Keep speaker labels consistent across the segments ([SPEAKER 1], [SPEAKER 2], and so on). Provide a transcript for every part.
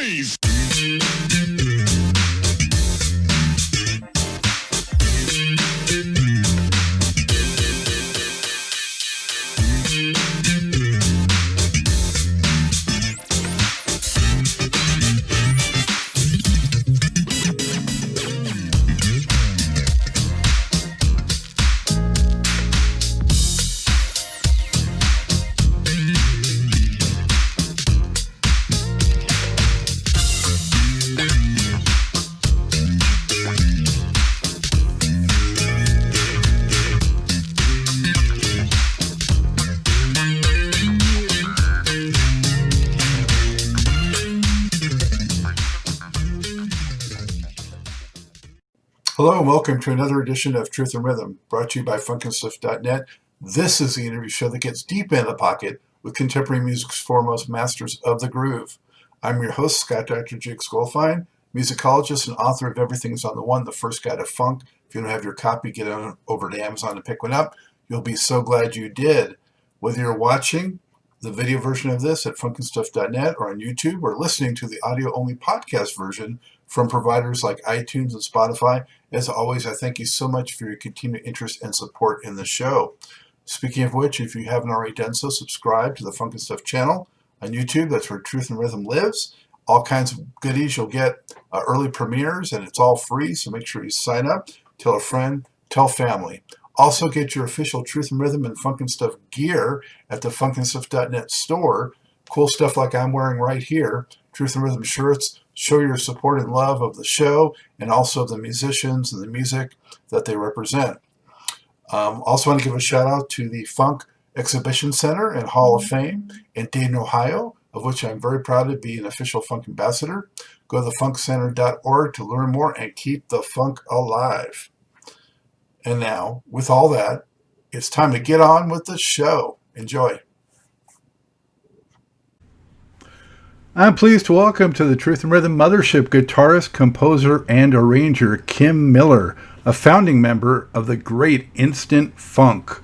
[SPEAKER 1] noise!
[SPEAKER 2] Hello and welcome to another edition of Truth and Rhythm, brought to you by funkandstuff.net. This is the interview show that gets deep in the pocket with contemporary music's foremost masters of the groove. I'm your host, Scott Dr. Jigs Goldfine, musicologist and author of Everything's on the One, the First Guide to Funk. If you don't have your copy, get on over to Amazon and pick one up. You'll be so glad you did. Whether you're watching the video version of this at funkandstuff.net or on YouTube, or listening to the audio-only podcast version from providers like iTunes and Spotify, as always, I thank you so much for your continued interest and support in the show. Speaking of which, if you haven't already done so, subscribe to the Funk and Stuff channel on YouTube. That's where Truth and Rhythm lives. All kinds of goodies. You'll get early premieres, and it's all free, so make sure you sign up. Tell a friend, tell family. Also, get your official Truth and Rhythm and Funk and Stuff gear at the funkandstuff.net store. Cool stuff like I'm wearing right here. Truth and Rhythm shirts. Show your support and love of the show and also the musicians and the music that they represent. Also want to give a shout out to the Funk Exhibition Center and Hall of Fame in Dayton, Ohio, of which I'm very proud to be an official funk ambassador. Go to thefunkcenter.org to learn more and keep the funk alive. And now, with all that, it's time to get on with the show. Enjoy. I'm pleased to welcome to the Truth and Rhythm Mothership guitarist, composer, and arranger Kim Miller, a founding member of the great Instant Funk.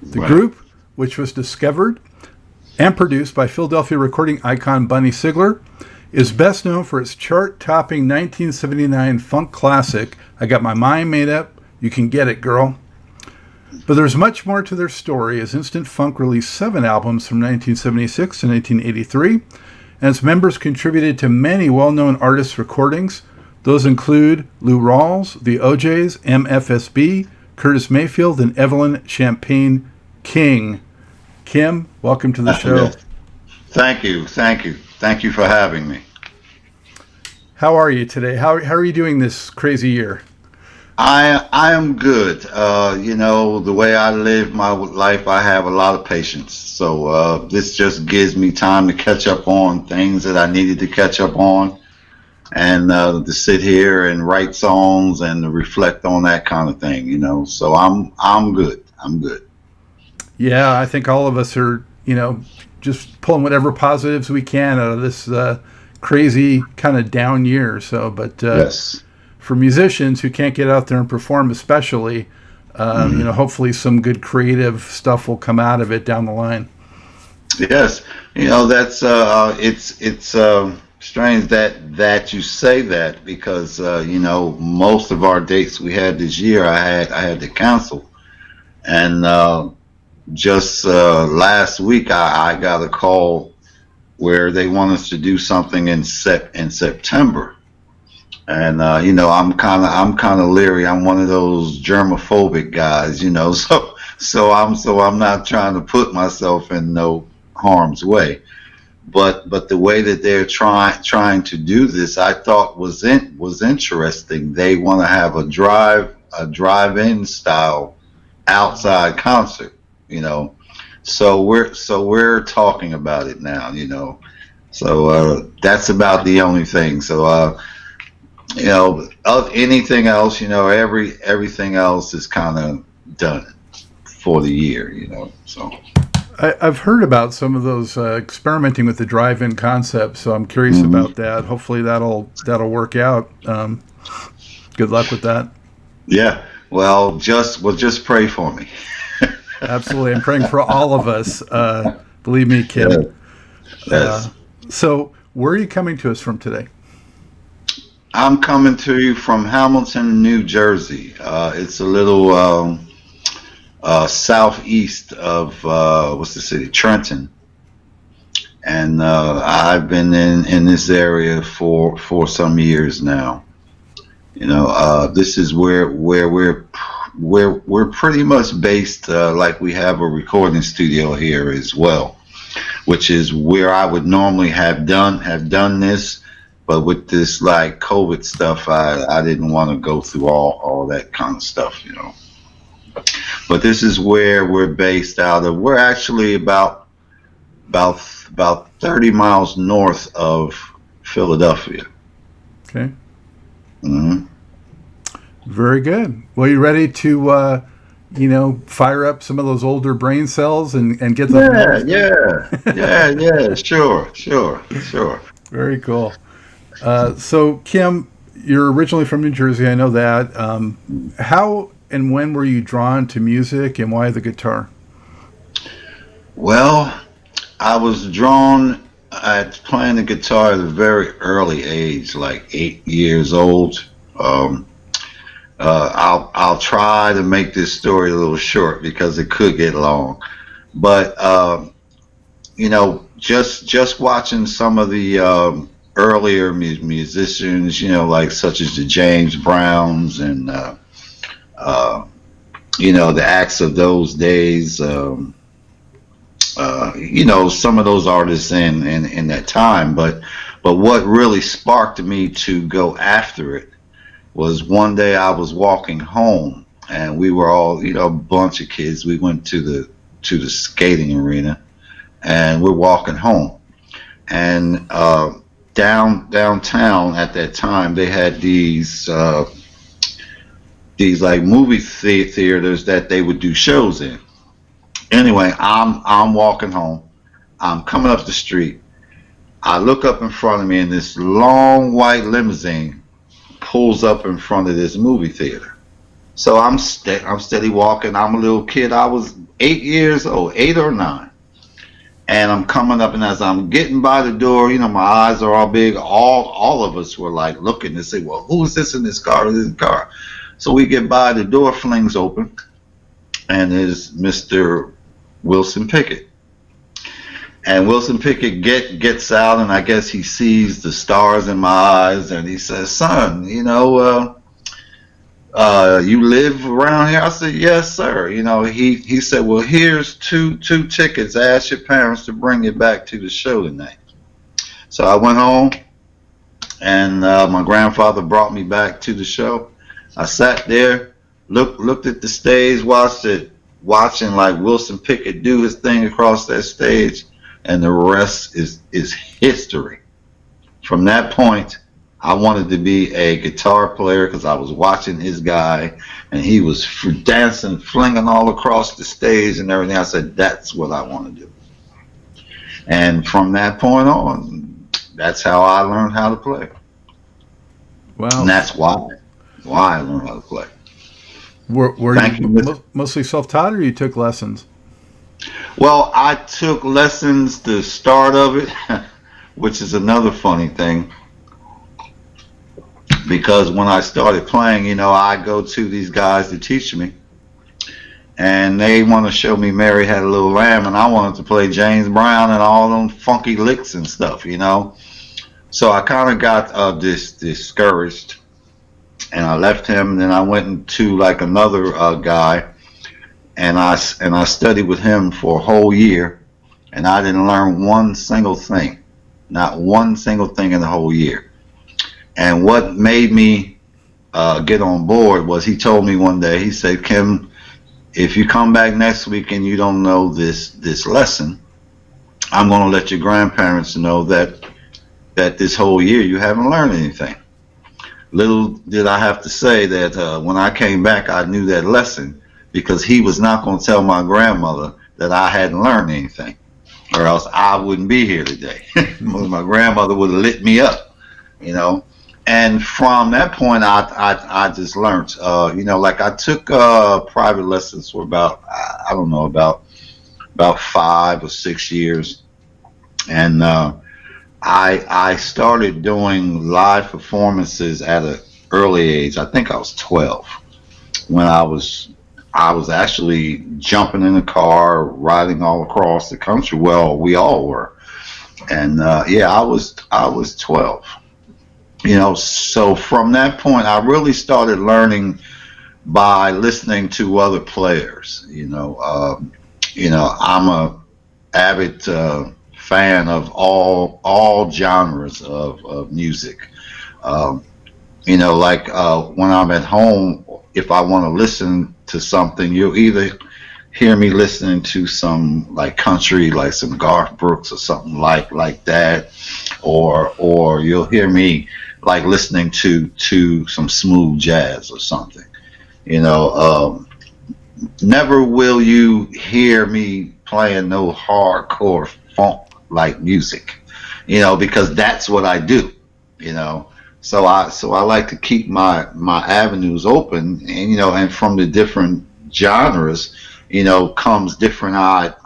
[SPEAKER 2] The group, which was discovered and produced by Philadelphia recording icon Bunny Sickler, is best known for its chart-topping 1979 funk classic, I Got My Mind Made Up, You Can Get It, Girl. But there's much more to their story, as Instant Funk released 7 albums from 1976 to 1983, and its members contributed to many well-known artists' recordings. Those include Lou Rawls, the OJs, MFSB, Curtis Mayfield, and Evelyn Champagne King. Kim, welcome to the show.
[SPEAKER 3] Thank you for having me.
[SPEAKER 2] How are you today? How are you doing this crazy year?
[SPEAKER 3] I am good. The way I live my life, I have a lot of patience. So this just gives me time to catch up on things that I needed to catch up on, and to sit here and write songs and to reflect on that kind of thing. So I'm good. I'm good.
[SPEAKER 2] Yeah, I think all of us are, just pulling whatever positives we can out of this crazy kind of down year. So, but
[SPEAKER 3] yes.
[SPEAKER 2] For musicians who can't get out there and perform, especially, hopefully some good creative stuff will come out of it down the line.
[SPEAKER 3] Yes, that's it's strange that you say that, because most of our dates we had this year I had to cancel, and just last week I got a call where they want us to do something in September. And I'm kind of leery. I'm one of those germophobic guys, so I'm not trying to put myself in no harm's way. But the way that they're trying to do this, I thought was interesting. They want to have a drive-in style outside concert, So we're talking about it now, So that's about the only thing. So of anything else, everything else is kind of done for the year, So
[SPEAKER 2] I've heard about some of those experimenting with the drive-in concept, so I'm curious about that. Hopefully that'll work out. Good luck with that.
[SPEAKER 3] Yeah. Well, just pray for me.
[SPEAKER 2] Absolutely, I'm praying for all of us. Believe me, Kim.
[SPEAKER 3] Yeah. Yes.
[SPEAKER 2] So Where are you coming to us from today?
[SPEAKER 3] I'm coming to you from Hamilton, New Jersey. It's a little southeast of what's the city? Trenton. And I've been in this area for some years now. This is where we're pretty much based. Like we have a recording studio here as well, which is where I would normally have done this, but with this like COVID stuff, I didn't want to go through all that kind of stuff. But this is where we're based out of. We're actually about 30 miles north of Philadelphia.
[SPEAKER 2] Okay.
[SPEAKER 3] Mm-hmm.
[SPEAKER 2] Very good. Well, you ready to fire up some of those older brain cells and get those?
[SPEAKER 3] Yeah. Sure.
[SPEAKER 2] Very cool. So, Kim, you're originally from New Jersey. I know that. How and when were you drawn to music, and why the guitar?
[SPEAKER 3] Well, I was drawn at playing the guitar at a very early age, like 8 years old. I'll try to make this story a little short because it could get long, but just watching some of the earlier musicians, like such as the James Browns and the acts of those days. Some of those artists in that time, but what really sparked me to go after it was one day I was walking home, and we were all, a bunch of kids. We went to the skating arena, and we're walking home, and downtown at that time they had these like movie theaters that they would do shows in. Anyway, I'm walking home. I'm coming up the street. I look up in front of me, and this long white limousine pulls up in front of this movie theater. So I'm steady walking. I'm a little kid. I was 8 years old, 8 or 9. And I'm coming up, and as I'm getting by the door, my eyes are all big. All of us were like looking to say, well, who is this in this car? Who's in this car? So we get by, the door flings open, and there's Mr. Wilson Pickett. And Wilson Pickett gets out, and I guess he sees the stars in my eyes, and he says, son, you live around here? I said, yes, sir. He said, well, here's two tickets. Ask your parents to bring you back to the show tonight. So I went home, and my grandfather brought me back to the show. I sat there, looked at the stage, watching like Wilson Pickett do his thing across that stage, and the rest is history. From that point, I wanted to be a guitar player because I was watching his guy, and he was dancing, flinging all across the stage and everything. I said, that's what I want to do. And from that point on, that's how I learned how to play.
[SPEAKER 2] Wow.
[SPEAKER 3] And that's why I learned how to play.
[SPEAKER 2] Were you mostly self-taught, or you took lessons?
[SPEAKER 3] Well, I took lessons the start of it, which is another funny thing. Because when I started playing, I go to these guys to teach me. And they want to show me Mary Had a Little Lamb, and I wanted to play James Brown and all them funky licks and stuff, So I kind of got discouraged. And I left him, and then I went into like another guy, and I studied with him for a whole year, and I didn't learn one single thing, not one single thing in the whole year. And what made me get on board was he told me one day, he said, Kim, if you come back next week and you don't know this lesson, I'm going to let your grandparents know that this whole year you haven't learned anything. Little did I have to say that when I came back, I knew that lesson, because he was not going to tell my grandmother that I hadn't learned anything, or else I wouldn't be here today. My grandmother would have lit me up, And from that point, I just learned, like I took private lessons for about 5 or 6 years, and I started doing live performances at an early age. I think I was 12 when I was actually jumping in the car, riding all across the country. Well, we all were, and yeah, I was 12. So from that point, I really started learning by listening to other players. I'm a avid fan of all genres of music. Um, like when I'm at home, if I want to listen to something, you'll either hear me listening to some like country, like some Garth Brooks or something like that, or you'll hear me like listening to some smooth jazz or something. You know, never will you hear me playing no hardcore funk like music. Because that's what I do. You know, so I like to keep my avenues open, and and from the different genres, comes different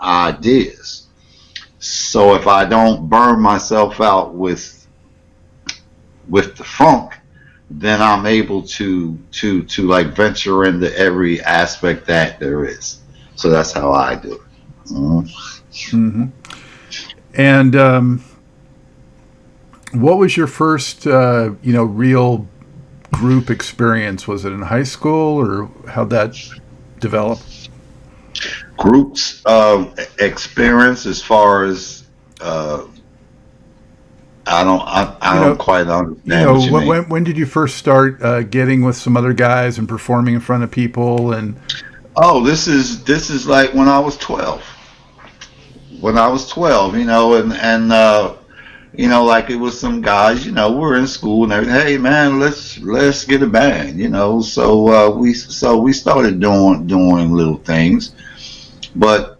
[SPEAKER 3] ideas. So if I don't burn myself out with the funk, then I'm able to like venture into every aspect that there is. So that's how I do it.
[SPEAKER 2] Hmm. And what was your first, real group experience? Was it in high school, or how'd that develop?
[SPEAKER 3] Groups experience as far as uh, I
[SPEAKER 2] You
[SPEAKER 3] don't
[SPEAKER 2] know,
[SPEAKER 3] quite understand what you mean.
[SPEAKER 2] when did you first start getting with some other guys and performing in front of people? And
[SPEAKER 3] Oh, this is like when I was 12. When I was 12, and like it was some guys, we're in school and everything. Hey man, let's get a band, So we started doing little things, but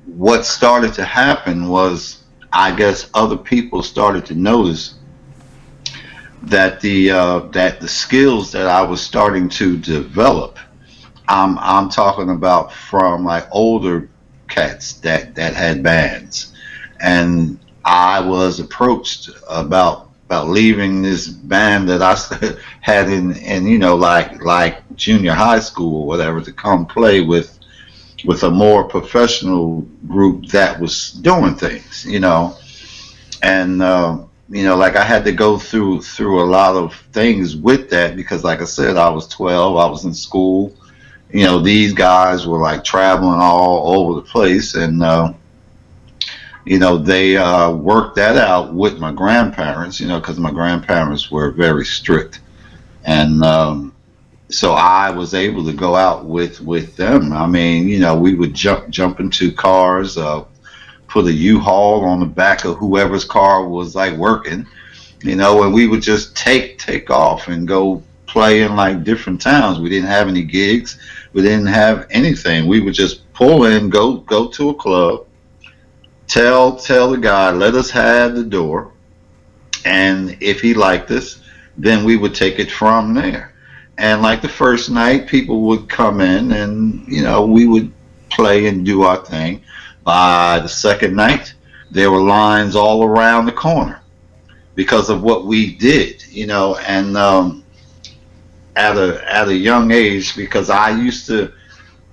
[SPEAKER 3] what started to happen was, I guess other people started to notice that the skills that I was starting to develop. I'm talking about from like older cats that had bands, and I was approached about leaving this band that I had in like junior high school or whatever, to come play with a more professional group that was doing things, and like I had to go through a lot of things with that, because like I said, I was 12, I was in school. These guys were like traveling all over the place, and they worked that out with my grandparents, because my grandparents were very strict, and so I was able to go out with them. I mean, we would jump into cars, put a U-Haul on the back of whoever's car was like working, and we would just take off and go play in like different towns. We didn't have any gigs, we didn't have anything. We would just pull in, go to a club, tell the guy, let us have the door, and if he liked us, then we would take it from there. And like the first night, people would come in, and we would play and do our thing. By the second night, there were lines all around the corner because of what we did, and at a young age, because I used to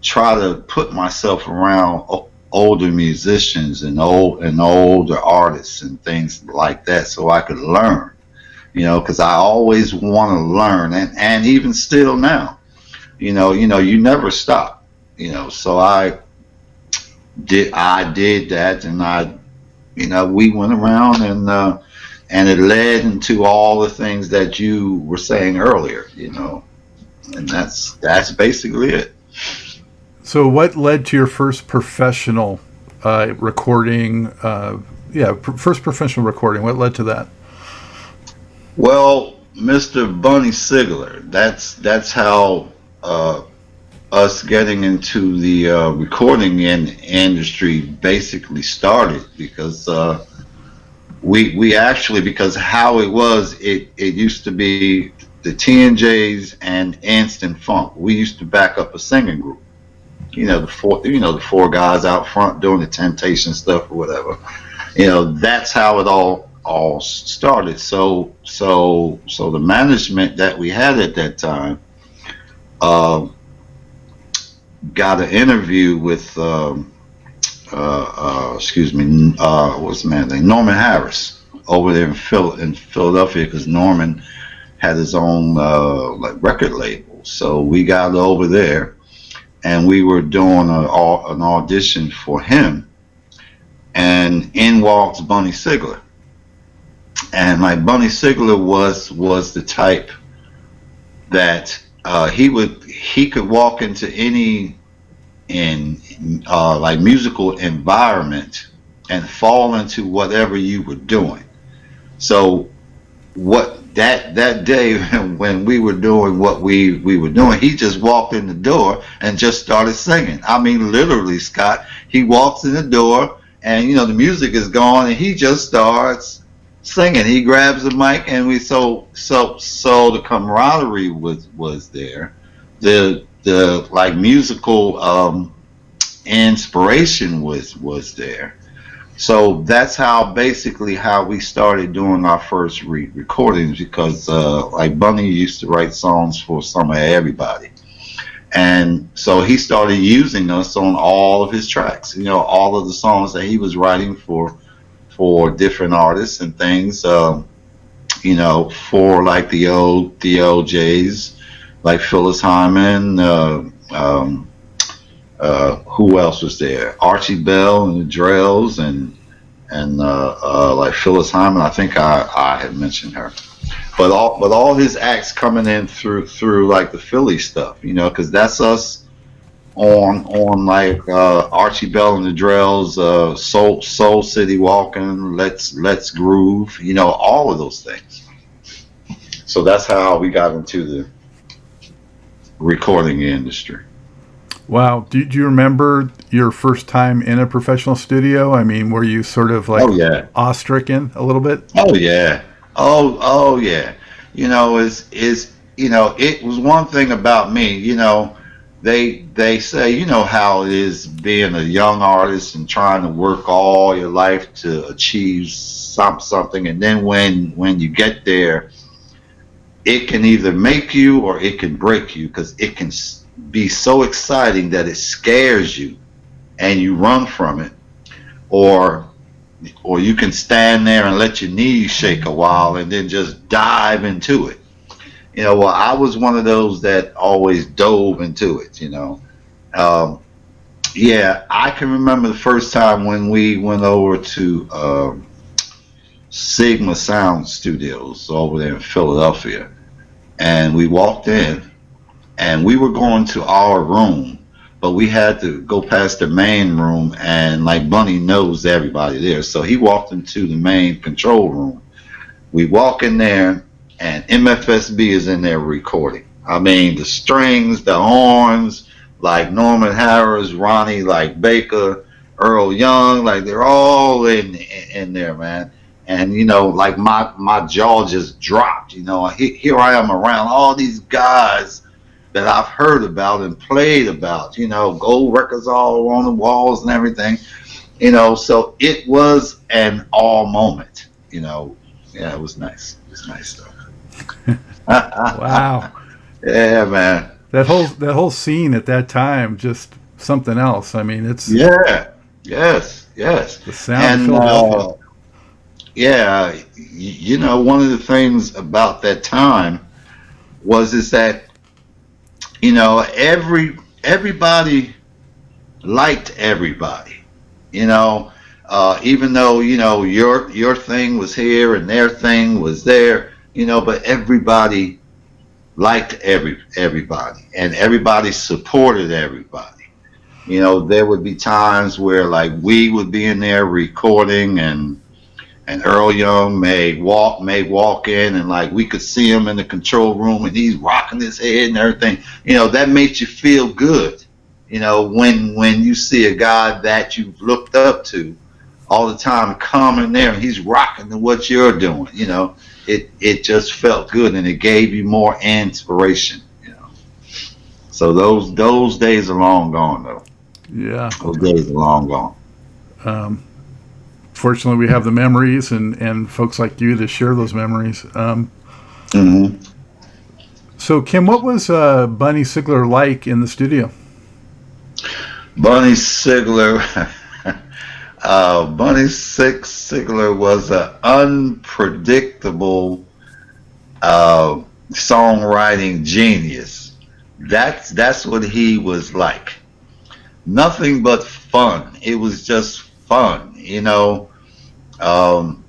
[SPEAKER 3] try to put myself around older musicians and older artists and things like that, so I could learn, because I always want to learn, and even still now, you never stop, so I did that, and we went around, and it led into all the things that you were saying earlier, and that's basically it.
[SPEAKER 2] so, what led to your first professional recording? First professional recording. What led to that?
[SPEAKER 3] Well, Mr. Bunny Siggler, that's how us getting into the recording industry basically started, because we actually, because how it was, it used to be the T&Js and Instant Funk. We used to back up a singing group. The four guys out front doing the Temptation stuff or whatever. That's how it all all started. So the management that we had at that time uh, got an interview with excuse me, what's the man's name? Norman Harris over there in Philadelphia, because Norman had his own like record label. So we got over there, and we were doing an audition for him, and in walks Bunny Sickler. And like Bunny Sickler was the type that he could walk into any like musical environment and fall into whatever you were doing. So what that day when we were doing what we were doing, he just walked in the door and just started singing. I mean, literally, Scott. He walks in the door, and the music is gone, and he just starts singing. He grabs the mic, and so the camaraderie was there. The like musical inspiration was there. So that's basically how we started doing our first recordings, because like Bunny used to write songs for some of everybody, and so he started using us on all of his tracks. All of the songs that he was writing for different artists and things. For like the OJs, like Phyllis Hyman. Who else was there? Archie Bell and the Drells, and like Phyllis Hyman. I think I had mentioned her, but all his acts coming in through like the Philly stuff, because that's us on like Archie Bell and the Drells, Soul City Walking, Let's Groove, all of those things. So that's how we got into the recording industry.
[SPEAKER 2] Wow. Do you remember your first time in a professional studio? I mean, were you sort of like awe-stricken a little bit?
[SPEAKER 3] Oh yeah. Oh yeah. It was one thing about me, they say, how it is being a young artist and trying to work all your life to achieve something, and then when you get there, it can either make you or it can break you, because it can be so exciting that it scares you and you run from it, or you can stand there and let your knees shake a while and then just dive into it. Well, I was one of those that always dove into it. Yeah, I can remember the first time when we went over to Sigma Sound Studios over there in Philadelphia, and we walked in, and we were going to our room, but we had to go past the main room, and like Bunny knows everybody there, so he walked into the main control room. We walk in there, and MFSB is in there recording. I mean, the strings, the horns, like Norman Harris, Ronnie like Baker, Earl Young, like they're all in there, man. And like my jaw just dropped. Here I am around all these guys that I've heard about and played about, gold records all on the walls and everything, so it was an all moment, yeah, it was nice. It was nice stuff.
[SPEAKER 2] Wow.
[SPEAKER 3] Yeah, man.
[SPEAKER 2] That whole scene at that time, just something else. I mean, it's
[SPEAKER 3] yes.
[SPEAKER 2] The sound of Philadelphia.
[SPEAKER 3] Yeah, one of the things about that time is that everybody liked everybody. Even though your thing was here and their thing was there, but everybody liked everybody, and everybody supported everybody. There would be times where like we would be in there recording, and Earl Young may walk in, and like we could see him in the control room, and he's rocking his head and everything. That makes you feel good. When you see a guy that you've looked up to all the time come in there and he's rocking to what you're doing. It just felt good, and it gave you more inspiration. So those days are long gone, though.
[SPEAKER 2] Yeah,
[SPEAKER 3] those days are long gone.
[SPEAKER 2] fortunately, we have the memories and folks like you to share those memories.
[SPEAKER 3] Hmm.
[SPEAKER 2] So, Kim, what was Bunny Sickler like in the studio?
[SPEAKER 3] Bunny Siggler, Siggler was an unpredictable songwriting genius. That's what he was like. Nothing but fun. It was just fun, Um,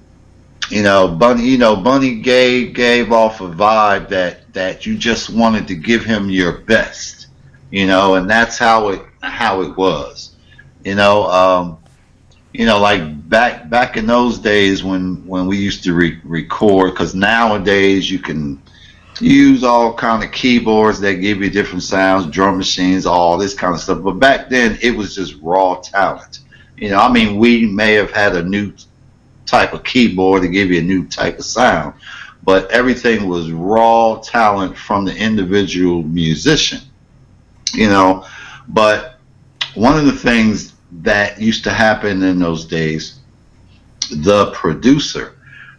[SPEAKER 3] Bunny gave off a vibe that you just wanted to give him your best, and that's how it was, you know. Like back in those days when we used to record, because nowadays you can use all kind of keyboards that give you different sounds, drum machines, all this kind of stuff. But back then it was just raw talent. I mean, we may have had a new type of keyboard to give you a new type of sound, but everything was raw talent from the individual musician, you know. But one of the things that used to happen in those days, the producer,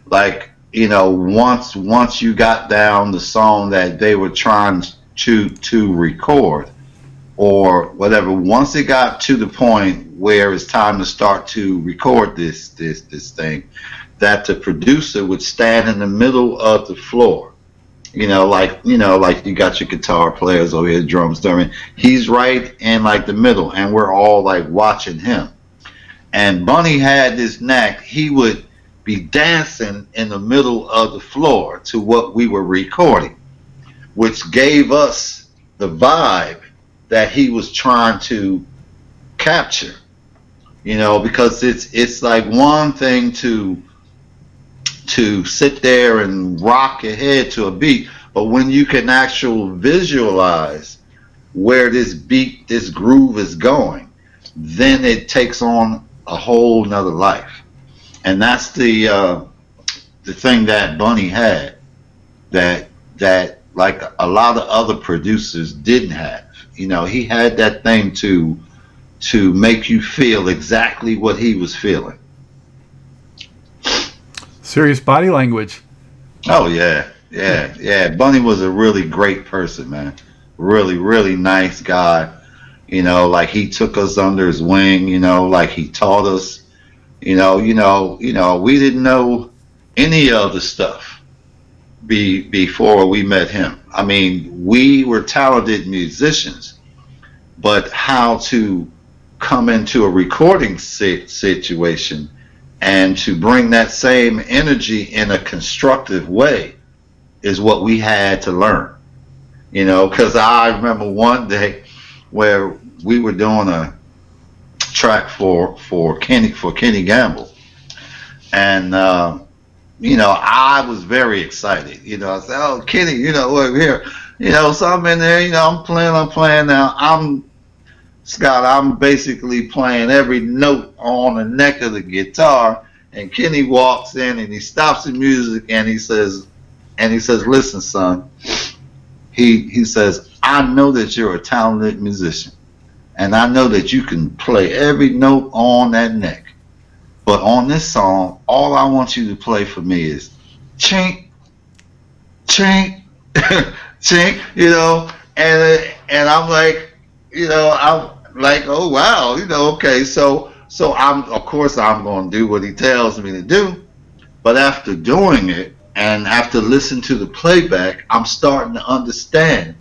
[SPEAKER 3] like, once you got down the song that they were trying to record or whatever, once it got to the point where it's time to start to record this thing, that the producer would stand in the middle of the floor. Like you got your guitar players over here, drums, drumming. He's right in like the middle, and we're all like watching him. And Bunny had this knack. He would be dancing in the middle of the floor to what we were recording, which gave us the vibe that he was trying to capture. Because it's like one thing to sit there and rock your head to a beat, but when you can actually visualize where this groove is going, then it takes on a whole nother life. And that's the thing that Bunny had that like a lot of other producers didn't have. He had that thing to make you feel exactly what he was feeling.
[SPEAKER 2] Serious body language.
[SPEAKER 3] Oh yeah. Bunny was a really great person, man. Really, really nice guy. Like he took us under his wing. Like he taught us. We didn't know any of the stuff before we met him. I mean, we were talented musicians, but how to come into a recording situation and to bring that same energy in a constructive way is what we had to learn. Because I remember one day where we were doing a track for Kenny Gamble, and I was very excited. I said, "Oh, Kenny, we're here." So I'm in there. I'm playing now. Scott, I'm basically playing every note on the neck of the guitar, and Kenny walks in and he stops the music and he says, "Listen, son," he says, "I know that you're a talented musician, and I know that you can play every note on that neck, but on this song, all I want you to play for me is chink, chink, chink," and I'm like, I'm like, oh wow, okay, so of course I'm going to do what he tells me to do, but after doing it and after listening to the playback, I'm starting to understand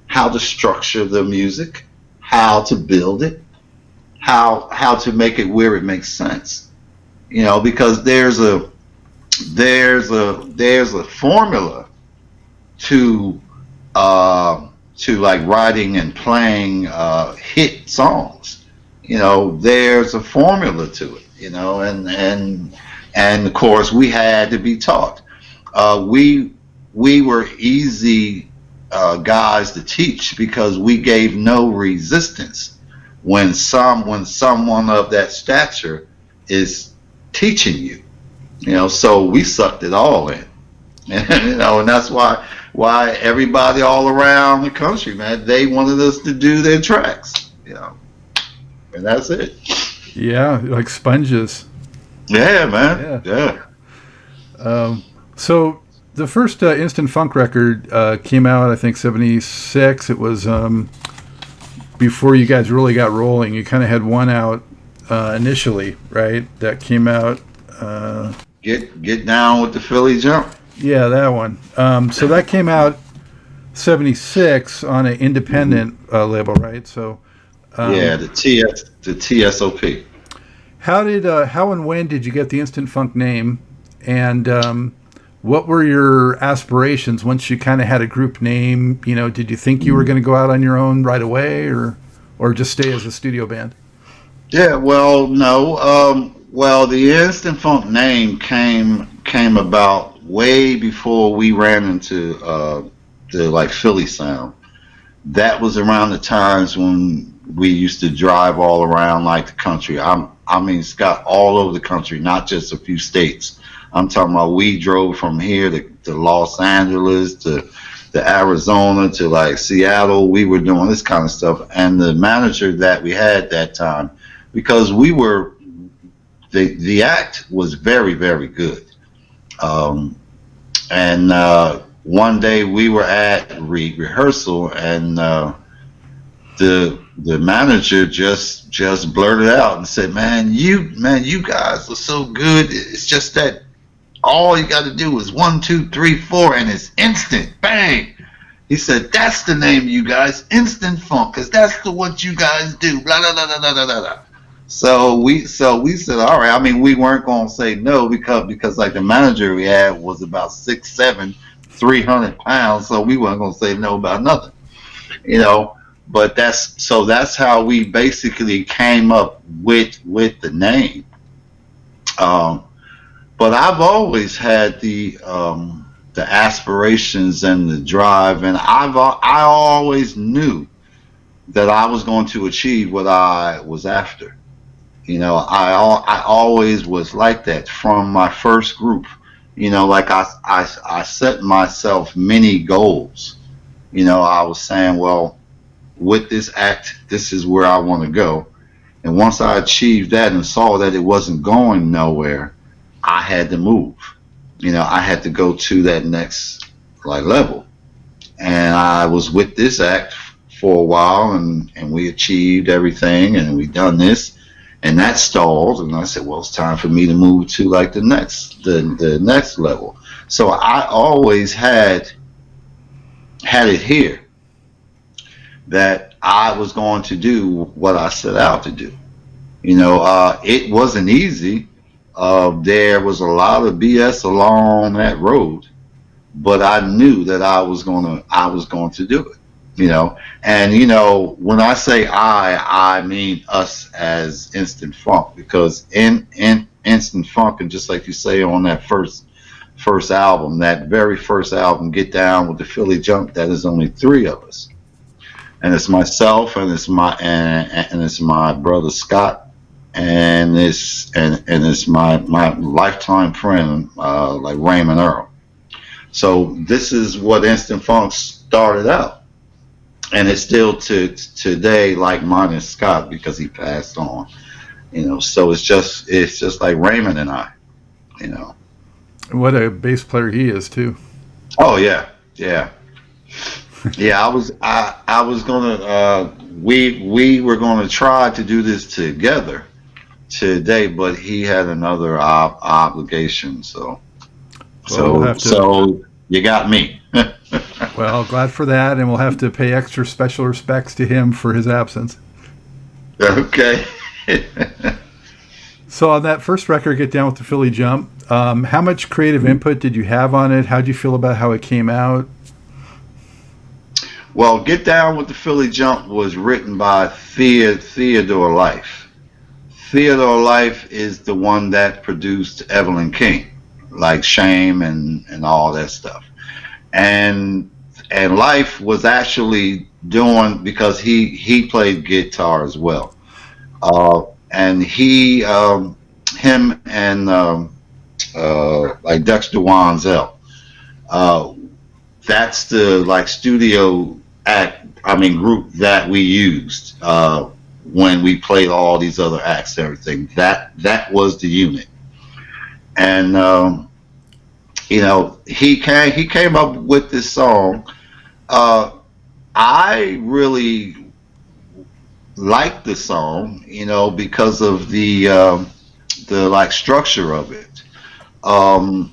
[SPEAKER 3] how to structure the music, how to build it, how to make it where it makes sense, because there's a formula to like writing and playing hit songs. There's a formula to it. And of course we had to be taught. We were easy guys to teach because we gave no resistance when someone of that stature is teaching you. So we sucked it all in. And that's why everybody all around the country, man, they wanted us to do their tracks, and that's it.
[SPEAKER 2] Yeah, like sponges.
[SPEAKER 3] Yeah, man.
[SPEAKER 1] Yeah.
[SPEAKER 3] Yeah.
[SPEAKER 1] So the first instant funk record came out, I think, '76. It was before you guys really got rolling. You kind of had one out initially, right? That came out.
[SPEAKER 3] Get down with the Philly jump.
[SPEAKER 1] Yeah, that one. So that came out '76 on an independent label, right? So
[SPEAKER 3] Yeah, the TSOP.
[SPEAKER 1] how and when did you get the instant funk name, and what were your aspirations once you kind of had a group name? You know, did you think you were going to go out on your own right away, or just stay as a studio band?
[SPEAKER 3] Yeah, well, no. Well, the Instant Funk name came about way before we ran into the like Philly sound. That was around the times when we used to drive all around like the country. I mean, Scott, all over the country, not just a few states. I'm talking about we drove from here to Los Angeles to Arizona to like Seattle. We were doing this kind of stuff, and the manager that we had that time, because we were the act was very very good. Um, and one day we were at rehearsal, and the manager just blurted out and said, "Man, you guys are so good. It's just that all you got to do is 1, 2, 3, 4, and it's instant, bang." He said, "That's the name, you guys, Instant Funk, because that's the what you guys do." Blah blah blah blah blah blah blah. So we said, all right. I mean, we weren't gonna say no because like the manager we had was about 6'7", 300 pounds, so we weren't gonna say no about nothing, you know. But that's how we basically came up with the name. Um, but I've always had the aspirations and the drive, and I always knew that I was going to achieve what I was after. You know, I always was like that from my first group. You know, like I set myself many goals. You know, I was saying, well, with this act, this is where I want to go. And once I achieved that and saw that it wasn't going nowhere, I had to move. You know, I had to go to that next like level. And I was with this act for a while, and we achieved everything, and we done this, and that stalled. And I said, well, it's time for me to move to like the next level. So I always had it here that I was going to do what I set out to do. You know, it wasn't easy. There was a lot of BS along that road, but I knew that I was going to do it. You know, and you know when I say I mean us as Instant Funk, because in Instant Funk, and just like you say on that first album, that very first album, Get Down with the Philly Jump, that is only three of us, and it's myself, and it's my brother Scott, and it's my lifetime friend like Raymond Earl. So this is what Instant Funk started out, and it's still to today like minus Scott because he passed on. You know, so it's just like Raymond and I. You know.
[SPEAKER 1] What a bass player he is too.
[SPEAKER 3] Oh yeah, yeah. Yeah, I was gonna we were gonna try to do this together today, but he had another obligation, so
[SPEAKER 1] Well, we'll
[SPEAKER 3] so
[SPEAKER 1] have to.
[SPEAKER 3] so you got me.
[SPEAKER 1] Well, glad for that, and we'll have to pay extra special respects to him for his absence.
[SPEAKER 3] Okay.
[SPEAKER 1] So on that first record, Get Down with the Philly Jump, how much creative input did you have on it? How did you feel about how it came out?
[SPEAKER 3] Well, Get Down with the Philly Jump was written by Theodore Life. Theodore Life is the one that produced Evelyn King, like Shame and all that stuff. And Life was actually doing, because he played guitar as well. And him and like Dexter Wanzel. Uh, that's the like studio group that we used when we played all these other acts and everything. That was the unit. And he came up with this song. Uh, I really liked the song, because of the like structure of it. Um,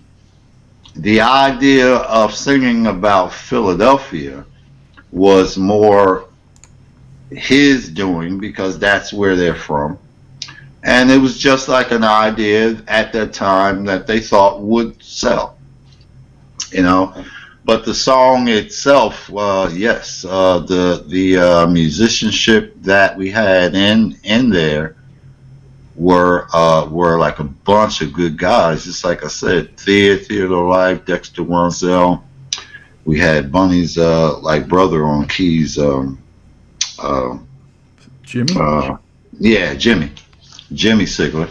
[SPEAKER 3] the idea of singing about Philadelphia was more his doing because that's where they're from. And it was just like an idea at that time that they thought would sell, you know. But the song itself, yes, the musicianship that we had in there were like a bunch of good guys. Just like I said, Theodore Life, Dexter Wansell. We had Bunny's like brother on keys. Uh,
[SPEAKER 1] Jimmy?
[SPEAKER 3] yeah, Jimmy Sickler.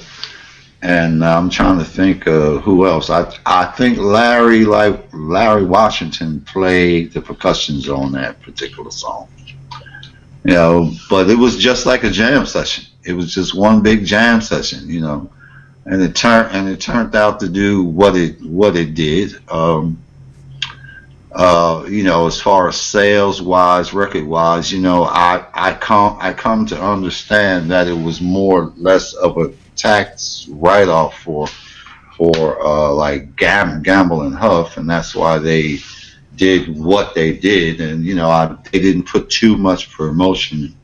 [SPEAKER 3] And I'm trying to think who else. I think Larry Washington played the percussions on that particular song. But it was just like a jam session. It was just one big jam session, and it turned out to do what it did. As far as sales wise, record wise, I come to understand that it was more or less of a tax write off for like Gamble and Huff, and that's why they did what they did, and they didn't put too much promotion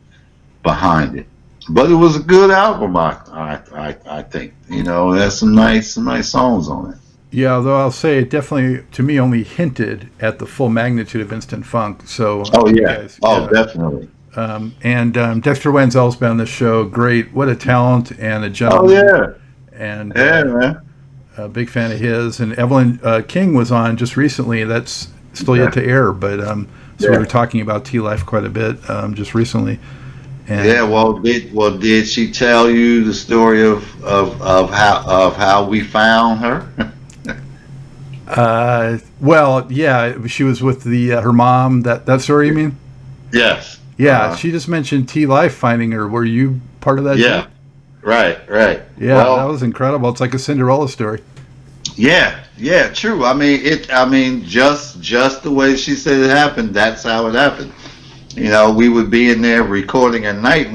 [SPEAKER 3] behind it. But it was a good album, I think. There's some nice songs on it.
[SPEAKER 1] Yeah, although I'll say it definitely, to me, only hinted at the full magnitude of instant funk. So,
[SPEAKER 3] Oh yeah,
[SPEAKER 1] guys,
[SPEAKER 3] definitely.
[SPEAKER 1] and Dexter Wenzel's been on the show. Great, what a talent and a
[SPEAKER 3] Oh
[SPEAKER 1] gentleman.
[SPEAKER 3] yeah,
[SPEAKER 1] And
[SPEAKER 3] yeah, man.
[SPEAKER 1] a big fan of his. And Evelyn King was on just recently. That's still yet to air, but so we were talking about T Life quite a bit just recently. And,
[SPEAKER 3] Yeah, did she tell you the story of how we found her?
[SPEAKER 1] well, yeah, she was with her mom. That story, you mean?
[SPEAKER 3] Yes.
[SPEAKER 1] Yeah, she just mentioned T Life finding her. Were you part of that?
[SPEAKER 3] Yeah.
[SPEAKER 1] Too?
[SPEAKER 3] Right.
[SPEAKER 1] Yeah,
[SPEAKER 3] Well,
[SPEAKER 1] that was incredible. It's like a Cinderella story.
[SPEAKER 3] yeah, true. I mean, just the way she said it happened. That's how it happened. We would be in there recording at night,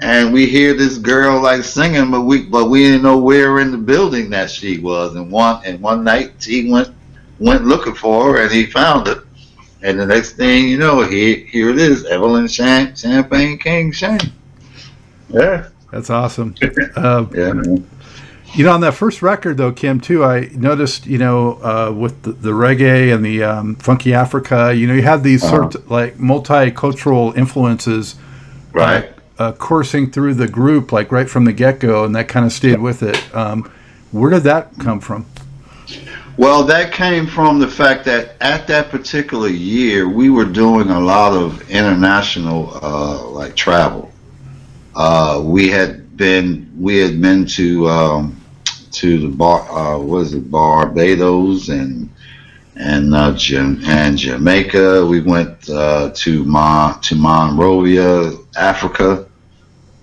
[SPEAKER 3] and we hear this girl like singing, but we didn't know where in the building that she was. And one night he went looking for her, and he found her. And the next thing you know, here it is, Evelyn Champagne King Shane. Yeah,
[SPEAKER 1] That's awesome.
[SPEAKER 3] yeah, man.
[SPEAKER 1] On that first record, though, Kim, too, I noticed, with the reggae and the funky Africa, you had these sort of like multicultural influences,
[SPEAKER 3] Right.
[SPEAKER 1] coursing through the group, like right from the get-go, and that kind of stayed with it. Where did that come from?
[SPEAKER 3] Well, that came from the fact that at that particular year, we were doing a lot of international like travel. We had been to the Barbados and Jamaica. We went to Monrovia, Africa,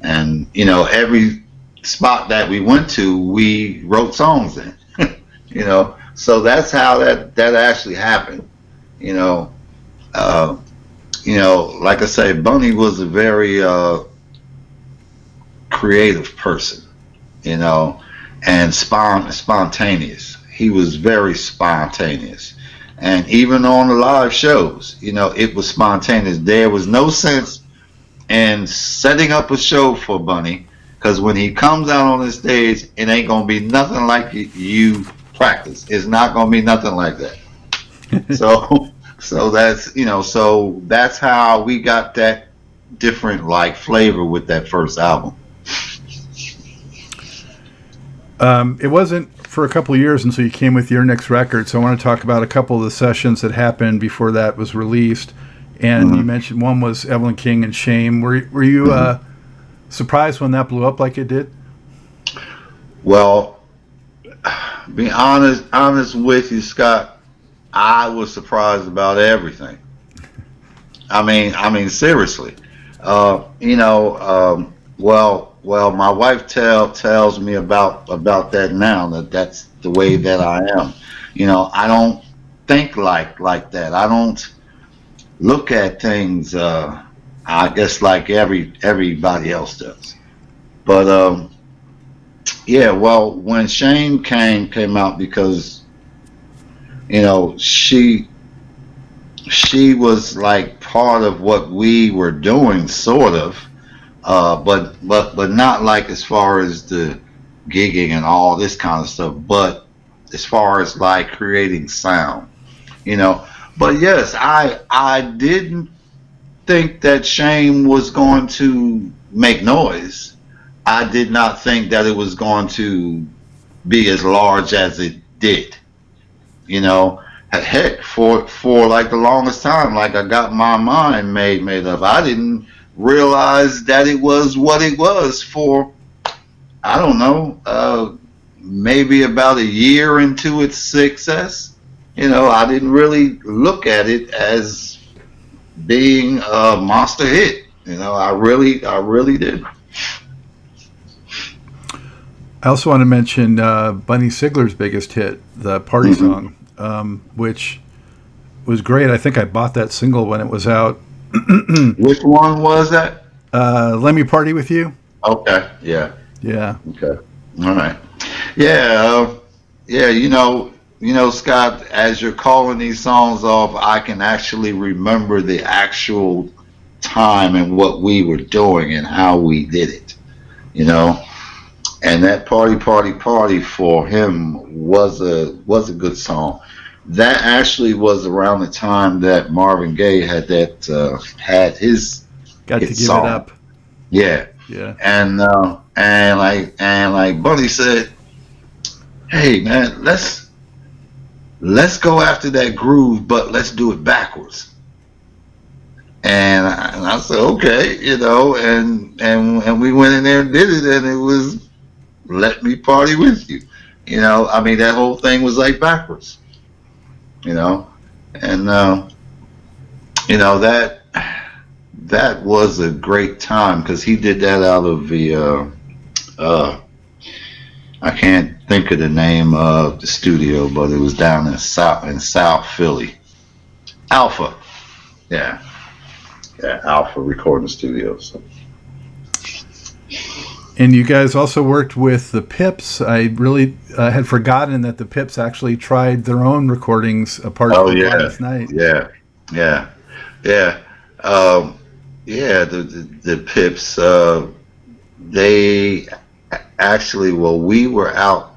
[SPEAKER 3] and every spot that we went to, we wrote songs in. So that's how that actually happened. You know, uh, like I say, Bunny was a very creative person. You know, and spontaneous. He was very spontaneous, and even on the live shows, it was spontaneous. There was no sense in setting up a show for Bunny, because when he comes out on the stage, it ain't gonna be nothing like you practice. It's not gonna be nothing like that. So that's how we got that different like flavor with that first album.
[SPEAKER 1] It wasn't for a couple of years until you came with your next record, so I want to talk about a couple of the sessions that happened before that was released. And you mentioned one was Evelyn King and Shame. Were you surprised when that blew up like it did?
[SPEAKER 3] Well, be honest with you, Scott, I was surprised about everything. I mean, seriously. Well, my wife tells me about that now. That's the way that I am. I don't think like that. I don't look at things, I guess, like everybody else does. But yeah, well, when Shane came out, because she was like part of what we were doing, sort of, but not like as far as the gigging and all this kind of stuff, but as far as like creating sound, you know. But yes, I didn't think that Shane was going to make noise. I did not think that it was going to be as large as it did. Heck, for like the longest time, like I got my mind made up. I didn't realize that it was what it was for, I don't know, maybe about a year into its success. I didn't really look at it as being a monster hit. I really did.
[SPEAKER 1] I also want to mention Bunny Sickler's biggest hit, the Party Song, which was great. I think I bought that single when it was out.
[SPEAKER 3] Which one was that?
[SPEAKER 1] Let Me Party With You.
[SPEAKER 3] Okay, yeah.
[SPEAKER 1] Yeah.
[SPEAKER 3] Okay. All right. Yeah, yeah, Scott, as you're calling these songs off, I can actually remember the actual time and what we were doing and how we did it, And that party for him was a good song. That actually was around the time that Marvin Gaye had his
[SPEAKER 1] Got to
[SPEAKER 3] hit
[SPEAKER 1] Give
[SPEAKER 3] song.
[SPEAKER 1] It Up.
[SPEAKER 3] Yeah.
[SPEAKER 1] Yeah.
[SPEAKER 3] And like Bunny said, hey man, let's go after that groove, but let's do it backwards. And I said, okay, and we went in there and did it, and it was Let Me Party With You. I mean, that whole thing was like backwards, and that was a great time, because he did that out of the I can't think of the name of the studio, but it was down in South Philly. Alpha. Yeah, Alpha Recording Studio. So.
[SPEAKER 1] And you guys also worked with the Pips. I really had forgotten that the Pips actually tried their own recordings apart from Last Night.
[SPEAKER 3] Yeah. The Pips. They actually, well, we were out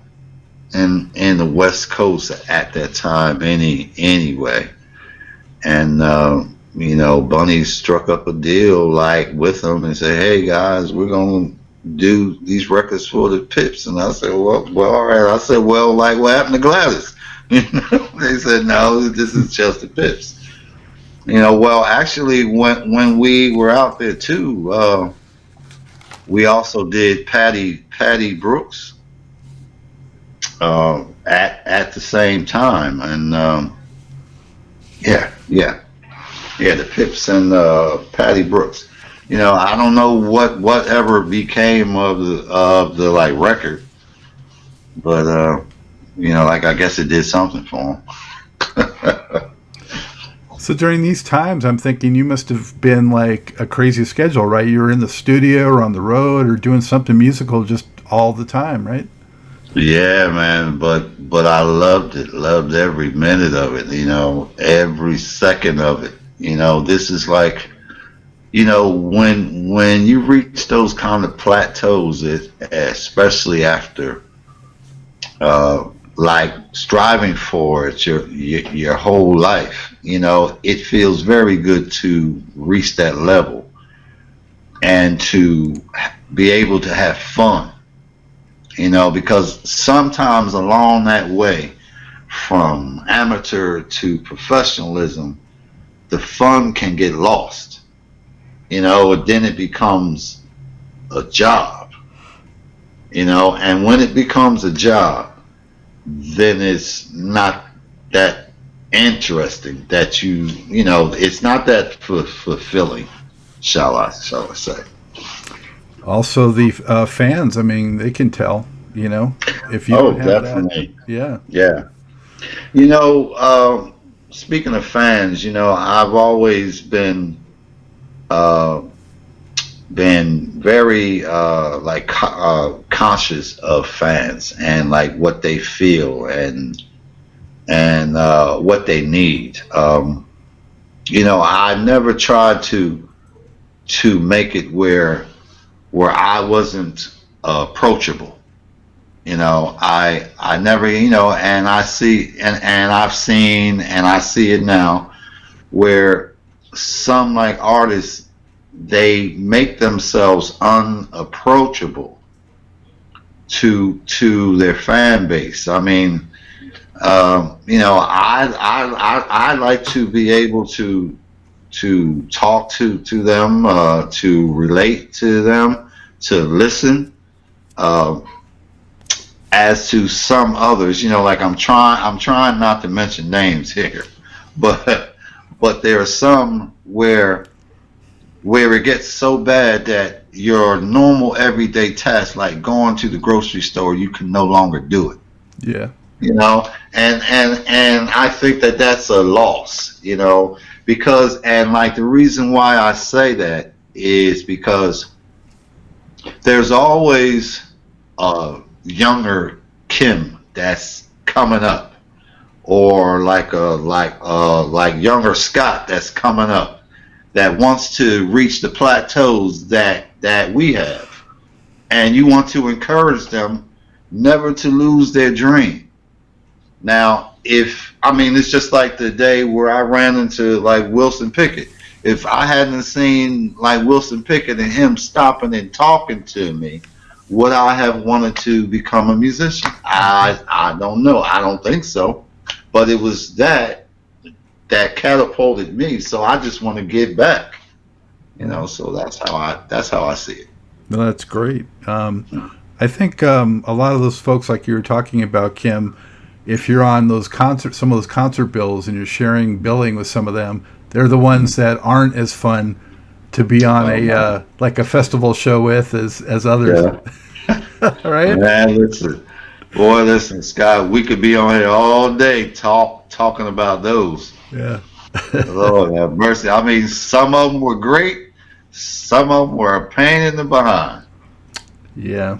[SPEAKER 3] in the West Coast at that time anyway, and Bunny struck up a deal like with them and said, hey guys, we're gonna do these records for the Pips. And I said, well, all right. I said, well, like what happened to Gladys? They said, no, this is just the Pips. Well, actually, when we were out there too, we also did Patty Brooks at the same time, and the Pips and Patty Brooks. I don't know whatever became of the like record, but like I guess it did something for him.
[SPEAKER 1] So during these times, I'm thinking you must have been like a crazy schedule, right? You were in the studio or on the road or doing something musical just all the time, right?
[SPEAKER 3] Yeah, man, but I loved it. Loved every minute of it, every second of it. This is like, when you reach those kind of plateaus, especially after like striving for it your whole life, it feels very good to reach that level and to be able to have fun, because sometimes along that way from amateur to professionalism, the fun can get lost, and then it becomes a job, and when it becomes a job, then it's not that interesting that it's not that fulfilling, shall I say.
[SPEAKER 1] Also, the fans, I mean, they can tell. You know, if you
[SPEAKER 3] Oh,
[SPEAKER 1] don't have that,
[SPEAKER 3] definitely.
[SPEAKER 1] yeah,
[SPEAKER 3] Yeah. You know, speaking of fans, I've always uh, been very conscious of fans and like what they feel and what they need. I never tried to make it where I wasn't approachable. I never, and I see and I've seen and I see it now where some like artists, they make themselves unapproachable to their fan base. I mean, I like to be able to talk to them, to relate to them, to listen. Uh, as to some others, like I'm trying not to mention names here, but there are some where it gets so bad that your normal everyday task, like going to the grocery store, you can no longer do it.
[SPEAKER 1] yeah,
[SPEAKER 3] And I think that that's a loss, because and like the reason why I say that is because there's always a younger Kim that's coming up, or like younger Scott that's coming up, that wants to reach the plateaus that we have, and you want to encourage them never to lose their dream. Now, if I mean, it's just like the day where I ran into like Wilson Pickett. If I hadn't seen like Wilson Pickett and him stopping and talking to me, would I have wanted to become a musician? I don't know. I don't think so. But it was that catapulted me. So I just want to give back. So that's how I see it.
[SPEAKER 1] no, that's great. I think a lot of those folks, like you were talking about, Kim, if you're on some of those concert bills, and you're sharing billing with some of them, they're the ones that aren't as fun to be on like a festival show with as others.
[SPEAKER 3] Yeah.
[SPEAKER 1] Right?
[SPEAKER 3] Man, listen, Scott, we could be on here all day talking about those.
[SPEAKER 1] Yeah.
[SPEAKER 3] Lord have mercy. I mean, some of them were great, some of them were a pain in the behind.
[SPEAKER 1] Yeah.